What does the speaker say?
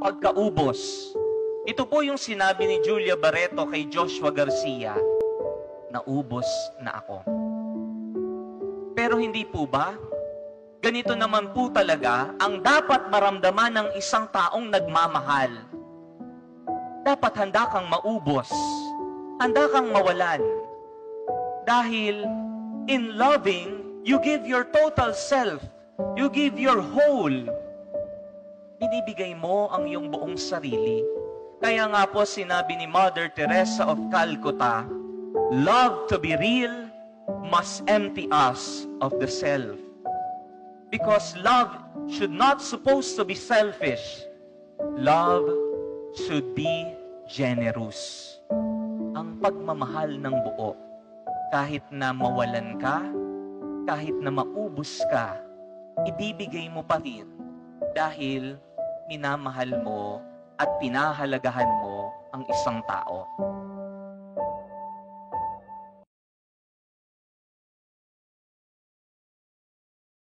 pagkaubos. Ito po yung sinabi ni Julia Barreto kay Joshua Garcia, naubos na ako. Pero hindi po ba? Ganito naman po talaga ang dapat maramdaman ng isang taong nagmamahal. Dapat handa kang maubos, handa kang mawalan. Dahil in loving, you give your total self, you give your whole. Binibigay mo ang iyong buong sarili. Kaya nga po sinabi ni Mother Teresa of Calcutta, love to be real must empty us of the self. Because love should not supposed to be selfish. Love should be generous. Ang pagmamahal ng buo, kahit na mawalan ka, kahit na maubos ka, ibibigay mo pa rin dahil minamahal mo at pinahalagahan mo ang isang tao.